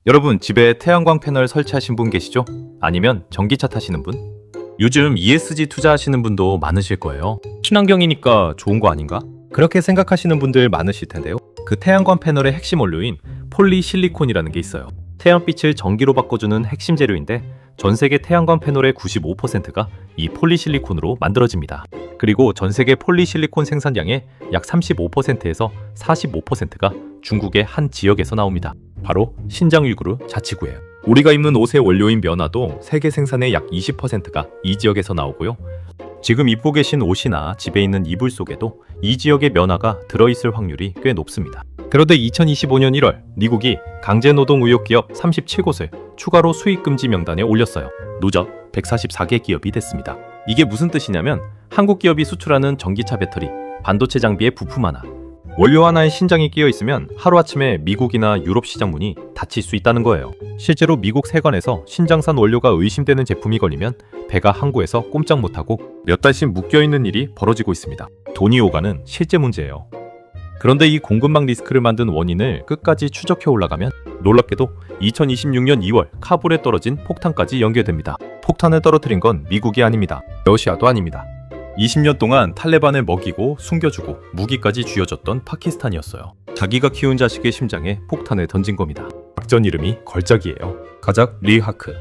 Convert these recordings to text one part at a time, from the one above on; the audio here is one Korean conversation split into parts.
여러분 집에 태양광 패널 설치하신 분 계시죠? 아니면 전기차 타시는 분? 요즘 ESG 투자하시는 분도 많으실 거예요. 친환경이니까 좋은 거 아닌가? 그렇게 생각하시는 분들 많으실 텐데요. 그 태양광 패널의 핵심 원료인 폴리실리콘이라는 게 있어요. 태양빛을 전기로 바꿔주는 핵심 재료인데 전 세계 태양광 패널의 95%가 이 폴리실리콘으로 만들어집니다. 그리고 전 세계 폴리실리콘 생산량의 약 35%에서 45%가 중국의 한 지역에서 나옵니다. 바로 신장 위구르 자치구예요. 우리가 입는 옷의 원료인 면화도 세계 생산의 약 20%가 이 지역에서 나오고요. 지금 입고 계신 옷이나 집에 있는 이불 속에도 이 지역의 면화가 들어있을 확률이 꽤 높습니다. 그런데 2025년 1월 미국이 강제노동 의혹 기업 37곳을 추가로 수입 금지 명단에 올렸어요. 누적 144개 기업이 됐습니다. 이게 무슨 뜻이냐면 한국 기업이 수출하는 전기차 배터리, 반도체 장비의 부품 하나, 원료 하나에 신장이 끼어 있으면 하루아침에 미국이나 유럽 시장 문이 닫힐 수 있다는 거예요. 실제로 미국 세관에서 신장산 원료가 의심되는 제품이 걸리면 배가 항구에서 꼼짝 못하고 몇 달씩 묶여있는 일이 벌어지고 있습니다. 돈이 오가는 실제 문제예요. 그런데 이 공급망 리스크를 만든 원인을 끝까지 추적해 올라가면 놀랍게도 2026년 2월 카불에 떨어진 폭탄까지 연결됩니다. 폭탄을 떨어뜨린 건 미국이 아닙니다. 러시아도 아닙니다. 20년 동안 탈레반을 먹이고 숨겨주고 무기까지 쥐어줬던 파키스탄이었어요. 자기가 키운 자식의 심장에 폭탄을 던진 겁니다. 작전 이름이 걸작이에요. 가작 리하크.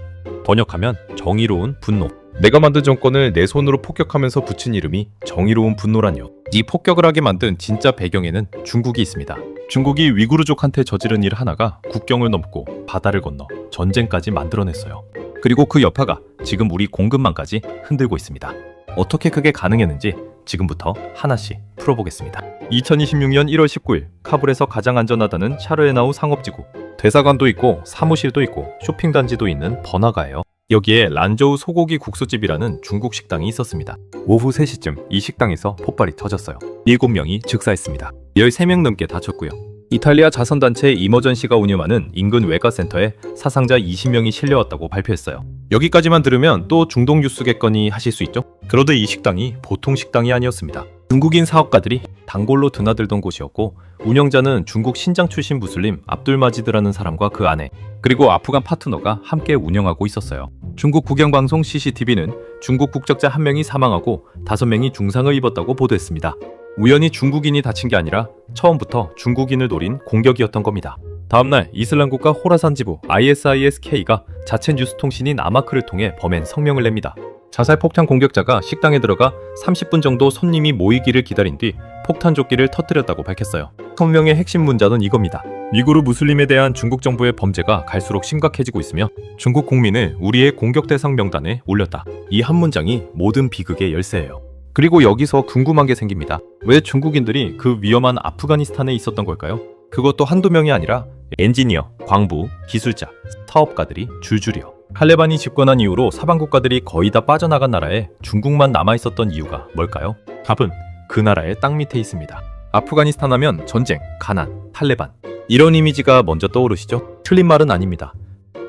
번역하면 정의로운 분노. 내가 만든 정권을 내 손으로 폭격하면서 붙인 이름이 정의로운 분노라뇨. 이 폭격을 하게 만든 진짜 배경에는 중국이 있습니다. 중국이 위구르족한테 저지른 일 하나가 국경을 넘고 바다를 건너 전쟁까지 만들어냈어요. 그리고 그 여파가 지금 우리 공급망까지 흔들고 있습니다. 어떻게 그게 가능했는지 지금부터 하나씩 풀어보겠습니다. 2026년 1월 19일 카불에서 가장 안전하다는 샤르에나우 상업지구. 대사관도 있고 사무실도 있고 쇼핑단지도 있는 번화가예요. 여기에 란저우 소고기 국수집이라는 중국 식당이 있었습니다. 오후 3시쯤 이 식당에서 폭발이 터졌어요. 7명이 즉사했습니다. 13명 넘게 다쳤고요. 이탈리아 자선단체 이머전시가 운영하는 인근 외과센터에 사상자 20명이 실려왔다고 발표했어요. 여기까지만 들으면 또 중동 뉴스겠거니 하실 수 있죠? 그런데 이 식당이 보통 식당이 아니었습니다. 중국인 사업가들이 단골로 드나들던 곳이었고 운영자는 중국 신장 출신 무슬림 압둘마지드라는 사람과 그 아내 그리고 아프간 파트너가 함께 운영하고 있었어요. 중국 국영방송 CCTV는 중국 국적자 1명이 사망하고 5명이 중상을 입었다고 보도했습니다. 우연히 중국인이 다친 게 아니라 처음부터 중국인을 노린 공격이었던 겁니다. 다음날 이슬람 국가 호라산 지부 ISIS-K가 자체 뉴스 통신인 아마크를 통해 범행 성명을 냅니다. 자살 폭탄 공격자가 식당에 들어가 30분 정도 손님이 모이기를 기다린 뒤 폭탄 조끼를 터뜨렸다고 밝혔어요. 성명의 핵심 문자는 이겁니다. 위구르 무슬림에 대한 중국 정부의 범죄가 갈수록 심각해지고 있으며 중국 국민을 우리의 공격 대상 명단에 올렸다. 이 한 문장이 모든 비극의 열쇠예요. 그리고 여기서 궁금한 게 생깁니다. 왜 중국인들이 그 위험한 아프가니스탄에 있었던 걸까요? 그것도 한두 명이 아니라 엔지니어, 광부, 기술자, 사업가들이 줄줄이요. 탈레반이 집권한 이후로 사방 국가들이 거의 다 빠져나간 나라에 중국만 남아있었던 이유가 뭘까요? 답은 그 나라의 땅 밑에 있습니다. 아프가니스탄 하면 전쟁, 가난, 탈레반 이런 이미지가 먼저 떠오르시죠? 틀린 말은 아닙니다.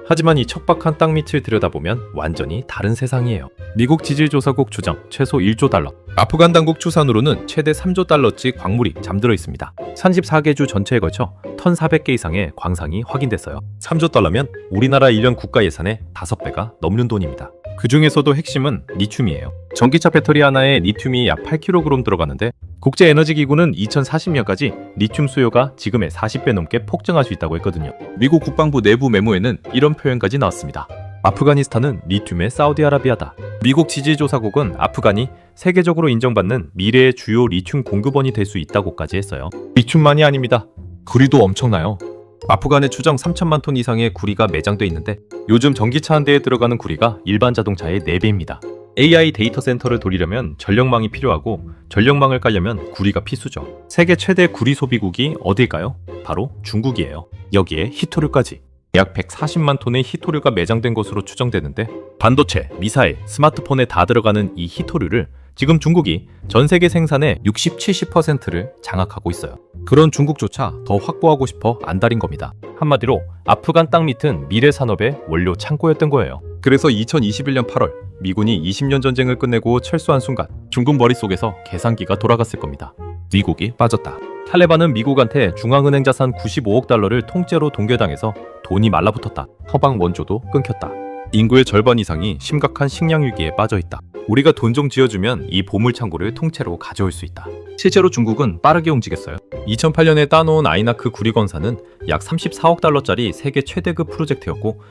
하지만 이 척박한 땅 밑을 들여다보면 완전히 다른 세상이에요. 미국 지질조사국 추정 최소 1조 달러, 아프간 당국 추산으로는 최대 3조 달러치 광물이 잠들어 있습니다. 34개 주 전체에 걸쳐 1,400개 이상의 광산이 확인됐어요. 3조 달러면 우리나라 1년 국가 예산의 5배가 넘는 돈입니다. 그 중에서도 핵심은 리튬이에요. 전기차 배터리 하나에 리튬이 약 8kg 들어가는데 국제에너지기구는 2040년까지 리튬 수요가 지금의 40배 넘게 폭증할 수 있다고 했거든요. 미국 국방부 내부 메모에는 이런 표현까지 나왔습니다. 아프가니스탄은 리튬의 사우디아라비아다. 미국 지질조사국은 아프간이 세계적으로 인정받는 미래의 주요 리튬 공급원이 될 수 있다고까지 했어요. 리튬만이 아닙니다. 구리도 엄청나요. 아프간에 추정 3천만 톤 이상의 구리가 매장돼 있는데 요즘 전기차 한 대에 들어가는 구리가 일반 자동차의 4배입니다. AI 데이터 센터를 돌리려면 전력망이 필요하고 전력망을 깔려면 구리가 필수죠. 세계 최대 구리 소비국이 어딜까요? 바로 중국이에요. 여기에 히토류까지. 약 140만 톤의 히토류가 매장된 것으로 추정되는데 반도체, 미사일, 스마트폰에 다 들어가는 이 히토류를 지금 중국이 전 세계 생산의 60, 70%를 장악하고 있어요. 그런 중국조차 더 확보하고 싶어 안달인 겁니다. 한마디로 아프간 땅 밑은 미래 산업의 원료 창고였던 거예요. 그래서 2021년 8월 미군이 20년 전쟁을 끝내고 철수한 순간 중국 머릿속에서 계산기가 돌아갔을 겁니다. 미국이 빠졌다. 탈레반은 미국한테 중앙은행 자산 95억 달러를 통째로 동결당해서 돈이 말라붙었다. 서방 원조도 끊겼다. 인구의 절반 이상이 심각한 식량 위기에 빠져있다. 우리가 돈 좀 쥐어주면 이 보물창고를 통째로 가져올 수 있다. 실제로 중국은 빠르게 움직였어요. 2008년에 따놓은 아이나크 구리건사는 약 34억 달러짜리 세계 최대급 프로젝트였고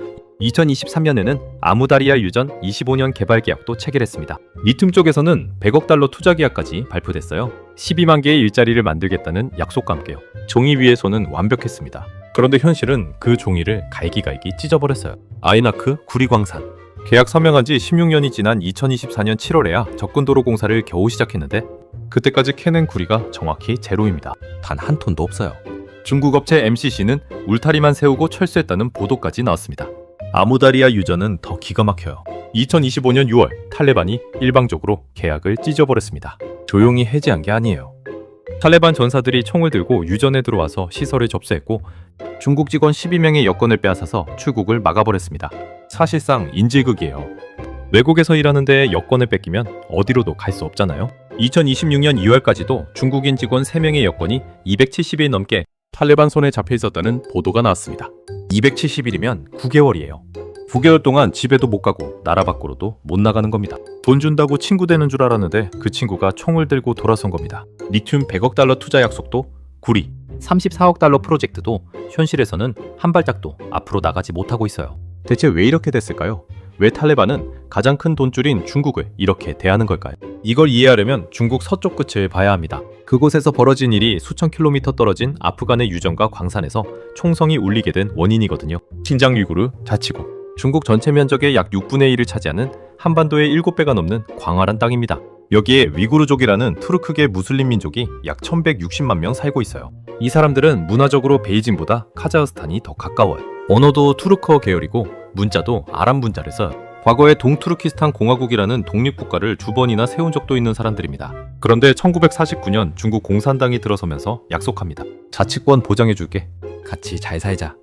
2023년에는 아무다리아 유전 25년 개발 계약도 체결했습니다. 리튬 쪽에서는 100억 달러 투자 계약까지 발표됐어요. 12만 개의 일자리를 만들겠다는 약속과 함께요. 종이 위에서는 완벽했습니다. 그런데 현실은 그 종이를 갈기갈기 찢어버렸어요. 아이나크 구리광산. 계약 서명한 지 16년이 지난 2024년 7월에야 접근도로 공사를 겨우 시작했는데 그때까지 캐낸 구리가 정확히 제로입니다. 단 한 톤도 없어요. 중국 업체 MCC는 울타리만 세우고 철수했다는 보도까지 나왔습니다. 아무다리아 유전은 더 기가 막혀요. 2025년 6월 탈레반이 일방적으로 계약을 찢어버렸습니다. 조용히 해지한 게 아니에요. 탈레반 전사들이 총을 들고 유전에 들어와서 시설을 접수했고 중국 직원 12명의 여권을 빼앗아서 출국을 막아버렸습니다. 사실상 인질극이에요. 외국에서 일하는데 여권을 뺏기면 어디로도 갈 수 없잖아요. 2026년 2월까지도 중국인 직원 3명의 여권이 270일 넘게 탈레반 손에 잡혀 있었다는 보도가 나왔습니다. 270일이면 9개월이에요. 9개월 동안 집에도 못 가고 나라 밖으로도 못 나가는 겁니다. 돈 준다고 친구 되는 줄 알았는데 그 친구가 총을 들고 돌아선 겁니다. 리튬 100억 달러 투자 약속도 구리, 34억 달러 프로젝트도 현실에서는 한 발짝도 앞으로 나가지 못하고 있어요. 대체 왜 이렇게 됐을까요? 왜 탈레반은 가장 큰 돈줄인 중국을 이렇게 대하는 걸까요? 이걸 이해하려면 중국 서쪽 끝을 봐야 합니다. 그곳에서 벌어진 일이 수천 킬로미터 떨어진 아프간의 유전과 광산에서 총성이 울리게 된 원인이거든요. 신장 위구르, 자치구. 중국 전체 면적의 약 6분의 1을 차지하는 한반도의 7배가 넘는 광활한 땅입니다. 여기에 위구르족이라는 투르크계 무슬림 민족이 약 1160만 명 살고 있어요. 이 사람들은 문화적으로 베이징보다 카자흐스탄이 더 가까워요. 언어도 투르크어 계열이고 문자도 아랍 문자를 써요. 과거에 동투르키스탄 공화국이라는 독립국가를 두 번이나 세운 적도 있는 사람들입니다. 그런데 1949년 중국 공산당이 들어서면서 약속합니다. 자치권 보장해줄게. 같이 잘 살자.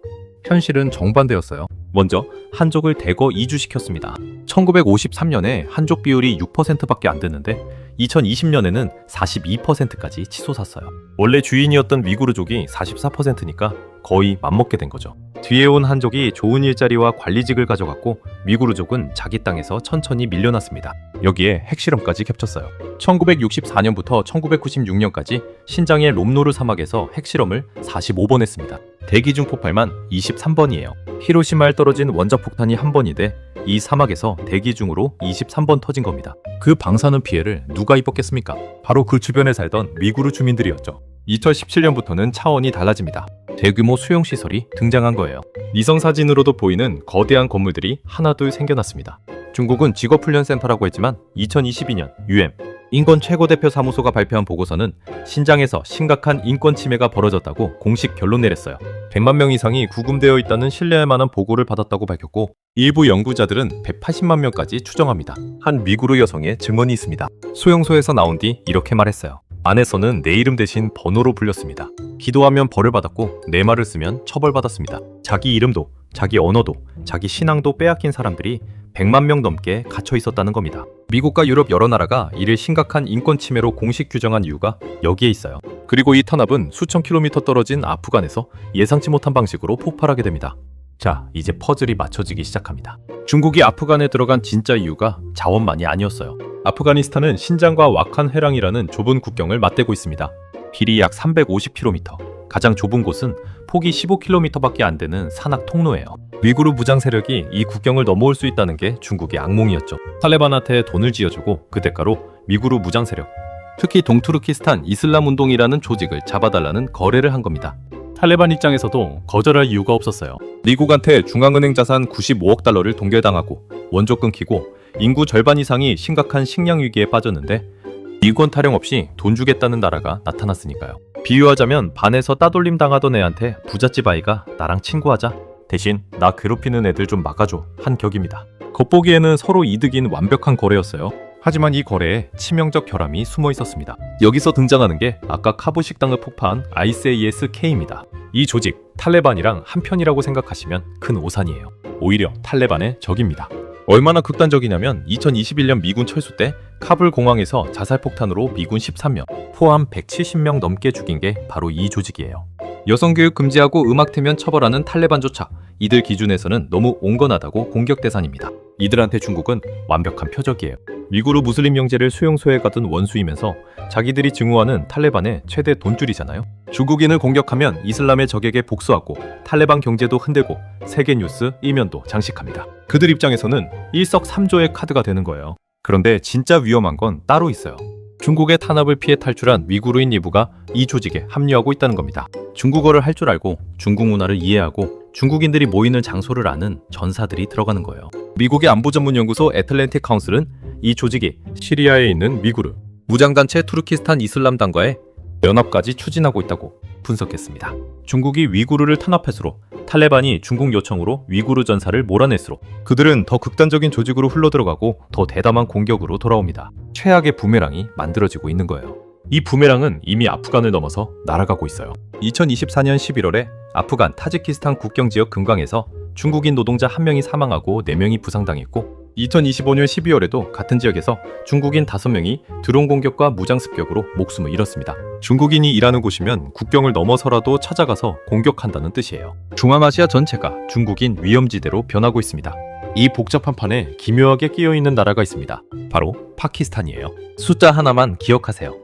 현실은 정반대였어요. 먼저 한족을 대거 이주시켰습니다. 1953년에 한족 비율이 6%밖에 안 됐는데 2020년에는 42%까지 치솟았어요. 원래 주인이었던 위구르족이 44%니까 거의 맞먹게 된 거죠. 뒤에 온 한족이 좋은 일자리와 관리직을 가져갔고 위구르족은 자기 땅에서 천천히 밀려났습니다. 여기에 핵실험까지 겹쳤어요. 1964년부터 1996년까지 신장의 롬노르 사막에서 핵실험을 45번 했습니다. 대기 중 폭발만 23번이에요. 히로시마에 떨어진 원자폭탄이 한 번이 돼 이 사막에서 대기 중으로 23번 터진 겁니다. 그 방사능 피해를 누가 입었겠습니까? 바로 그 주변에 살던 위구르 주민들이었죠. 2017년부터는 차원이 달라집니다. 대규모 수용시설이 등장한 거예요. 위성사진으로도 보이는 거대한 건물들이 하나둘 생겨났습니다. 중국은 직업훈련센터라고 했지만 2022년 UM 인권 최고대표 사무소가 발표한 보고서는 신장에서 심각한 인권 침해가 벌어졌다고 공식 결론 내렸어요. 100만 명 이상이 구금되어 있다는 신뢰할 만한 보고를 받았다고 밝혔고 일부 연구자들은 180만 명까지 추정합니다. 한 위구르 여성의 증언이 있습니다. 수용소에서 나온 뒤 이렇게 말했어요. 안에서는 내 이름 대신 번호로 불렸습니다. 기도하면 벌을 받았고 내 말을 쓰면 처벌받았습니다. 자기 이름도, 자기 언어도, 자기 신앙도 빼앗긴 사람들이 100만 명 넘게 갇혀 있었다는 겁니다. 미국과 유럽 여러 나라가 이를 심각한 인권 침해로 공식 규정한 이유가 여기에 있어요. 그리고 이 탄압은 수천 킬로미터 떨어진 아프간에서 예상치 못한 방식으로 폭발하게 됩니다. 자, 이제 퍼즐이 맞춰지기 시작합니다. 중국이 아프간에 들어간 진짜 이유가 자원만이 아니었어요. 아프가니스탄은 신장과 와칸 해랑이라는 좁은 국경을 맞대고 있습니다. 길이 약 350km, 가장 좁은 곳은 폭이 15km밖에 안 되는 산악 통로예요. 위구르 무장 세력이 이 국경을 넘어올 수 있다는 게 중국의 악몽이었죠. 탈레반한테 돈을 쥐어주고 그 대가로 위구르 무장 세력, 특히 동투르키스탄 이슬람 운동이라는 조직을 잡아달라는 거래를 한 겁니다. 탈레반 입장에서도 거절할 이유가 없었어요. 미국한테 중앙은행 자산 95억 달러를 동결당하고 원조 끊기고 인구 절반 이상이 심각한 식량 위기에 빠졌는데 인권 타령 없이 돈 주겠다는 나라가 나타났으니까요. 비유하자면 반에서 따돌림 당하던 애한테 부잣집 아이가 나랑 친구하자, 대신 나 괴롭히는 애들 좀 막아줘 한 격입니다. 겉보기에는 서로 이득인 완벽한 거래였어요. 하지만 이 거래에 치명적 결함이 숨어 있었습니다. 여기서 등장하는 게 아까 카부 식당을 폭파한 ISIS-K입니다. 이 조직 탈레반이랑 한편이라고 생각하시면 큰 오산이에요. 오히려 탈레반의 적입니다. 얼마나 극단적이냐면 2021년 미군 철수 때 카불 공항에서 자살폭탄으로 미군 13명, 포함 170명 넘게 죽인 게 바로 이 조직이에요. 여성교육 금지하고 음악태면 처벌하는 탈레반조차 이들 기준에서는 너무 온건하다고 공격 대상입니다. 이들한테 중국은 완벽한 표적이에요. 위구르 무슬림 형제를 수용소에 가둔 원수이면서 자기들이 증오하는 탈레반의 최대 돈줄이잖아요. 중국인을 공격하면 이슬람의 적에게 복수하고 탈레반 경제도 흔들고 세계 뉴스 이면도 장식합니다. 그들 입장에서는 일석삼조의 카드가 되는 거예요. 그런데 진짜 위험한 건 따로 있어요. 중국의 탄압을 피해 탈출한 위구르인 일부가 이 조직에 합류하고 있다는 겁니다. 중국어를 할 줄 알고 중국 문화를 이해하고 중국인들이 모이는 장소를 아는 전사들이 들어가는 거예요. 미국의 안보전문연구소 애틀랜틱 카운슬은 이 조직이 시리아에 있는 위구르, 무장단체 투르키스탄 이슬람당과의 연합까지 추진하고 있다고 분석했습니다. 중국이 위구르를 탄압할수록 탈레반이 중국 요청으로 위구르 전사를 몰아낼수록 그들은 더 극단적인 조직으로 흘러들어가고 더 대담한 공격으로 돌아옵니다. 최악의 부메랑이 만들어지고 있는 거예요. 이 부메랑은 이미 아프간을 넘어서 날아가고 있어요. 2024년 11월에 아프간 타지키스탄 국경지역 금강에서 중국인 노동자 1명이 사망하고 4명이 부상당했고 2025년 12월에도 같은 지역에서 중국인 5명이 드론 공격과 무장 습격으로 목숨을 잃었습니다. 중국인이 일하는 곳이면 국경을 넘어서라도 찾아가서 공격한다는 뜻이에요. 중앙아시아 전체가 중국인 위험지대로 변하고 있습니다. 이 복잡한 판에 기묘하게 끼어있는 나라가 있습니다. 바로 파키스탄이에요. 숫자 하나만 기억하세요.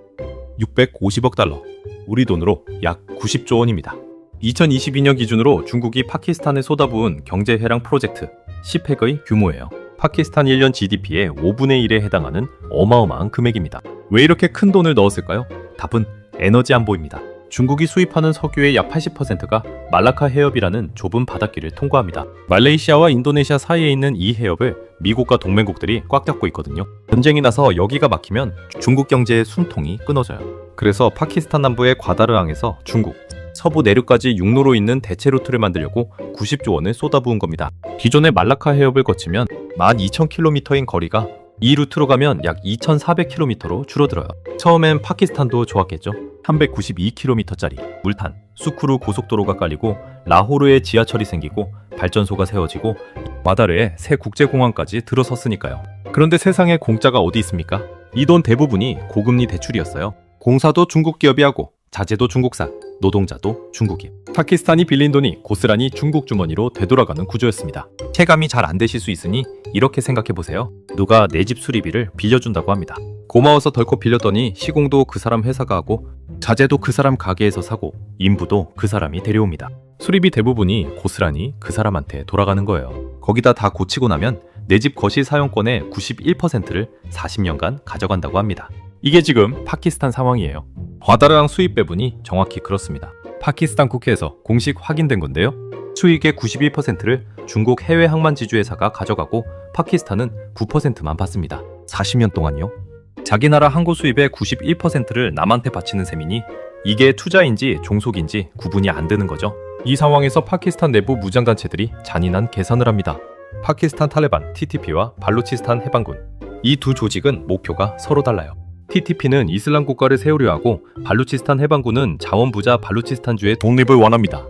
650억 달러, 우리 돈으로 약 90조 원입니다. 2022년 기준으로 중국이 파키스탄에 쏟아부은 경제해랑 프로젝트 10핵의 규모예요. 파키스탄 1년 GDP의 5분의 1에 해당하는 어마어마한 금액입니다. 왜 이렇게 큰 돈을 넣었을까요? 답은 에너지 안보입니다. 중국이 수입하는 석유의 약 80%가 말라카 해협이라는 좁은 바닷길을 통과합니다. 말레이시아와 인도네시아 사이에 있는 이 해협을 미국과 동맹국들이 꽉 잡고 있거든요. 전쟁이 나서 여기가 막히면 중국 경제의 숨통이 끊어져요. 그래서 파키스탄 남부의 과다르항에서 중국, 서부 내륙까지 육로로 있는 대체 루트를 만들려고 90조 원을 쏟아부은 겁니다. 기존의 말라카 해협을 거치면 12,000km인 거리가 이 루트로 가면 약 2,400km로 줄어들어요. 처음엔 파키스탄도 좋았겠죠. 392km짜리 물탄, 수쿠루 고속도로가 깔리고 라호르에 지하철이 생기고 발전소가 세워지고 마다르에 새 국제공항까지 들어섰으니까요. 그런데 세상에 공짜가 어디 있습니까? 이 돈 대부분이 고금리 대출이었어요. 공사도 중국 기업이 하고 자재도 중국산, 노동자도 중국인. 파키스탄이 빌린 돈이 고스란히 중국 주머니로 되돌아가는 구조였습니다. 체감이 잘 안 되실 수 있으니 이렇게 생각해보세요. 누가 내 집 수리비를 빌려준다고 합니다. 고마워서 덜컥 빌렸더니 시공도 그 사람 회사가 하고 자재도 그 사람 가게에서 사고 인부도 그 사람이 데려옵니다. 수리비 대부분이 고스란히 그 사람한테 돌아가는 거예요. 거기다 다 고치고 나면 내 집 거실 사용권의 91%를 40년간 가져간다고 합니다. 이게 지금 파키스탄 상황이에요. 과다르항 수입 배분이 정확히 그렇습니다. 파키스탄 국회에서 공식 확인된 건데요. 수익의 91%를 중국 해외 항만 지주회사가 가져가고 파키스탄은 9%만 받습니다. 40년 동안요. 자기 나라 항구 수입의 91%를 남한테 바치는 셈이니 이게 투자인지 종속인지 구분이 안 되는 거죠. 이 상황에서 파키스탄 내부 무장단체들이 잔인한 계산을 합니다. 파키스탄 탈레반 TTP와 발루치스탄 해방군, 이 두 조직은 목표가 서로 달라요. TTP는 이슬람 국가를 세우려 하고 발루치스탄 해방군은 자원부자 발루치스탄주의 독립을 원합니다.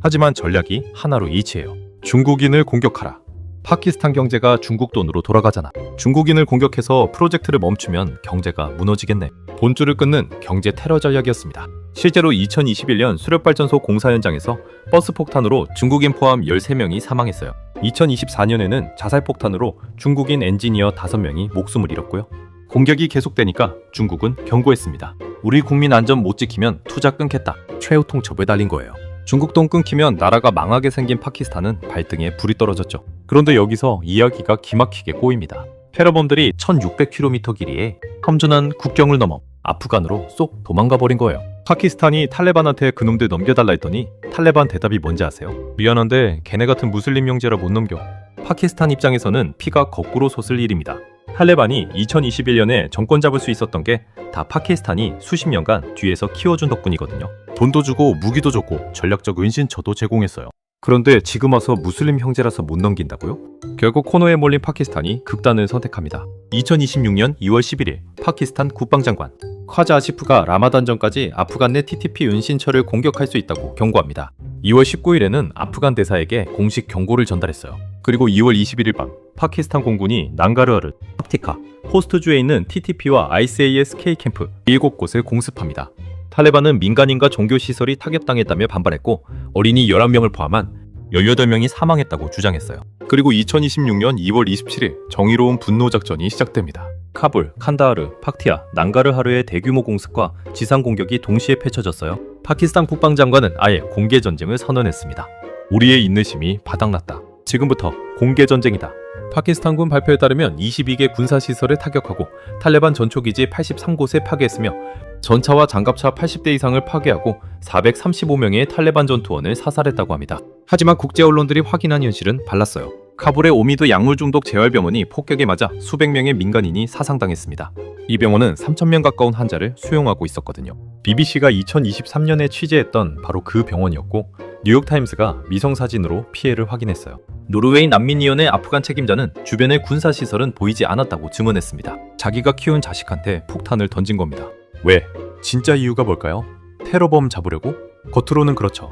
하지만 전략이 하나로 일치해요. 중국인을 공격하라. 파키스탄 경제가 중국 돈으로 돌아가잖아. 중국인을 공격해서 프로젝트를 멈추면 경제가 무너지겠네. 본줄을 끊는 경제 테러 전략이었습니다. 실제로 2021년 수력발전소 공사 현장에서 버스 폭탄으로 중국인 포함 13명이 사망했어요. 2024년에는 자살폭탄으로 중국인 엔지니어 5명이 목숨을 잃었고요. 공격이 계속되니까 중국은 경고했습니다. 우리 국민 안전 못 지키면 투자 끊겠다. 최후 통첩을 달린 거예요. 중국 돈 끊기면 나라가 망하게 생긴 파키스탄은 발등에 불이 떨어졌죠. 그런데 여기서 이야기가 기막히게 꼬입니다. 테러범들이 1600km 길이의 험준한 국경을 넘어 아프간으로 쏙 도망가 버린 거예요. 파키스탄이 탈레반한테 그놈들 넘겨달라 했더니 탈레반 대답이 뭔지 아세요? 미안한데 걔네 같은 무슬림 형제라 못 넘겨. 파키스탄 입장에서는 피가 거꾸로 솟을 일입니다. 탈레반이 2021년에 정권 잡을 수 있었던 게 다 파키스탄이 수십 년간 뒤에서 키워준 덕분이거든요. 돈도 주고 무기도 줬고 전략적 은신처도 제공했어요. 그런데 지금 와서 무슬림 형제라서 못 넘긴다고요? 결국 코너에 몰린 파키스탄이 극단을 선택합니다. 2026년 2월 11일 파키스탄 국방장관 콰자 아시프가 라마단 전까지 아프간 내 TTP 은신처를 공격할 수 있다고 경고합니다. 2월 19일에는 아프간 대사에게 공식 경고를 전달했어요. 그리고 2월 21일 밤 파키스탄 공군이 난가르하르, 합티카, 호스트주에 있는 TTP와 ICAS-K 캠프 7곳을 공습합니다. 탈레반은 민간인과 종교시설이 타격당했다며 반발했고 어린이 11명을 포함한 18명이 사망했다고 주장했어요. 그리고 2026년 2월 27일 정의로운 분노작전이 시작됩니다. 카불, 칸다하르, 팍티아, 난가르하르의 대규모 공습과 지상 공격이 동시에 펼쳐졌어요. 파키스탄 국방장관은 아예 공개전쟁을 선언했습니다. 우리의 인내심이 바닥났다. 지금부터 공개전쟁이다. 파키스탄군 발표에 따르면 22개 군사시설을 타격하고 탈레반 전초기지 83곳에 파괴했으며 전차와 장갑차 80대 이상을 파괴하고 435명의 탈레반 전투원을 사살했다고 합니다. 하지만 국제 언론들이 확인한 현실은 달랐어요. 카불의 오미드 약물 중독 재활병원이 폭격에 맞아 수백 명의 민간인이 사상당했습니다. 이 병원은 3,000명 가까운 환자를 수용하고 있었거든요. BBC가 2023년에 취재했던 바로 그 병원이었고 뉴욕타임스가 위성사진으로 피해를 확인했어요. 노르웨이 난민위원회 아프간 책임자는 주변의 군사시설은 보이지 않았다고 증언했습니다. 자기가 키운 자식한테 폭탄을 던진 겁니다. 왜? 진짜 이유가 뭘까요? 테러범 잡으려고? 겉으로는 그렇죠.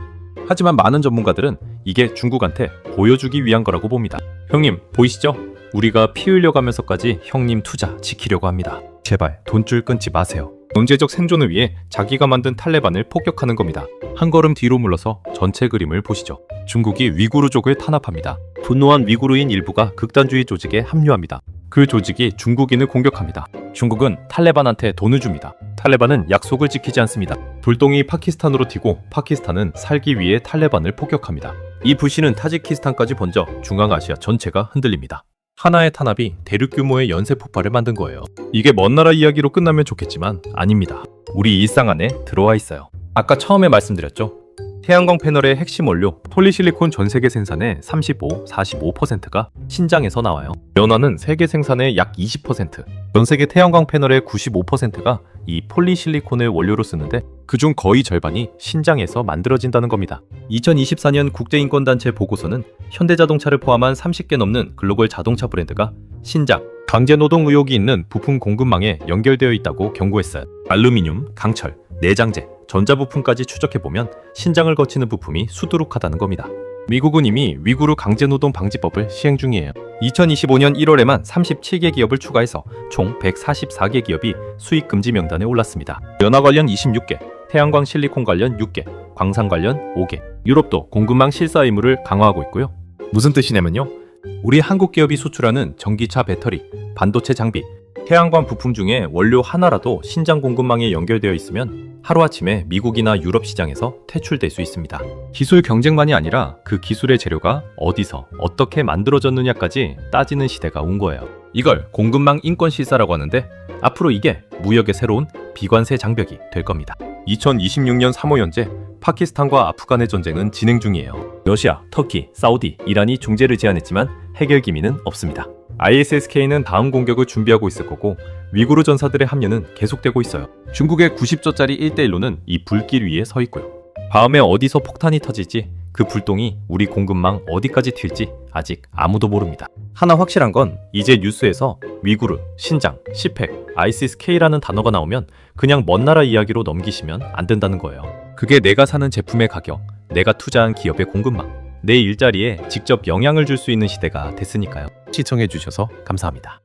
하지만 많은 전문가들은 이게 중국한테 보여주기 위한 거라고 봅니다. 형님, 보이시죠? 우리가 피 흘려가면서까지 형님 투자 지키려고 합니다. 제발 돈줄 끊지 마세요. 경제적 생존을 위해 자기가 만든 탈레반을 폭격하는 겁니다. 한 걸음 뒤로 물러서 전체 그림을 보시죠. 중국이 위구르족을 탄압합니다. 분노한 위구르인 일부가 극단주의 조직에 합류합니다. 그 조직이 중국인을 공격합니다. 중국은 탈레반한테 돈을 줍니다. 탈레반은 약속을 지키지 않습니다. 불똥이 파키스탄으로 튀고 파키스탄은 살기 위해 탈레반을 폭격합니다. 이 불씨는 타지키스탄까지 번져 중앙아시아 전체가 흔들립니다. 하나의 탄압이 대륙 규모의 연쇄 폭발을 만든 거예요. 이게 먼 나라 이야기로 끝나면 좋겠지만 아닙니다. 우리 일상 안에 들어와 있어요. 아까 처음에 말씀드렸죠. 태양광 패널의 핵심 원료 폴리실리콘 전 세계 생산의 45%가 신장에서 나와요. 연화는 세계 생산의 약 20%, 전 세계 태양광 패널의 95%가 이 폴리실리콘을 원료로 쓰는데 그중 거의 절반이 신장에서 만들어진다는 겁니다. 2024년 국제인권단체 보고서는 현대자동차를 포함한 30개 넘는 글로벌 자동차 브랜드가 신장, 강제노동 의혹이 있는 부품 공급망에 연결되어 있다고 경고했어요. 알루미늄, 강철, 내장재, 전자부품까지 추적해보면 신장을 거치는 부품이 수두룩하다는 겁니다. 미국은 이미 위구르 강제노동 방지법을 시행 중이에요. 2025년 1월에만 37개 기업을 추가해서 총 144개 기업이 수익 금지 명단에 올랐습니다. 연화 관련 26개, 태양광 실리콘 관련 6개, 광산 관련 5개, 유럽도 공급망 실사 의무를 강화하고 있고요. 무슨 뜻이냐면요. 우리 한국 기업이 수출하는 전기차 배터리, 반도체 장비, 태양광 부품 중에 원료 하나라도 신장 공급망에 연결되어 있으면 하루아침에 미국이나 유럽 시장에서 퇴출될 수 있습니다. 기술 경쟁만이 아니라 그 기술의 재료가 어디서 어떻게 만들어졌느냐까지 따지는 시대가 온 거예요. 이걸 공급망 인권 실사라고 하는데 앞으로 이게 무역의 새로운 비관세 장벽이 될 겁니다. 2026년 3월 현재 파키스탄과 아프간의 전쟁은 진행 중이에요. 러시아, 터키, 사우디, 이란이 중재를 제안했지만 해결 기미는 없습니다. ISSK는 다음 공격을 준비하고 있을 거고 위구르 전사들의 합류는 계속되고 있어요. 중국의 90조짜리 1대1로는 이 불길 위에 서 있고요. 다음에 어디서 폭탄이 터질지 그 불똥이 우리 공급망 어디까지 튈지 아직 아무도 모릅니다. 하나 확실한 건 이제 뉴스에서 위구르, 신장, 시팩, ISSK라는 단어가 나오면 그냥 먼 나라 이야기로 넘기시면 안 된다는 거예요. 그게 내가 사는 제품의 가격, 내가 투자한 기업의 공급망, 내 일자리에 직접 영향을 줄 수 있는 시대가 됐으니까요. 시청해주셔서 감사합니다.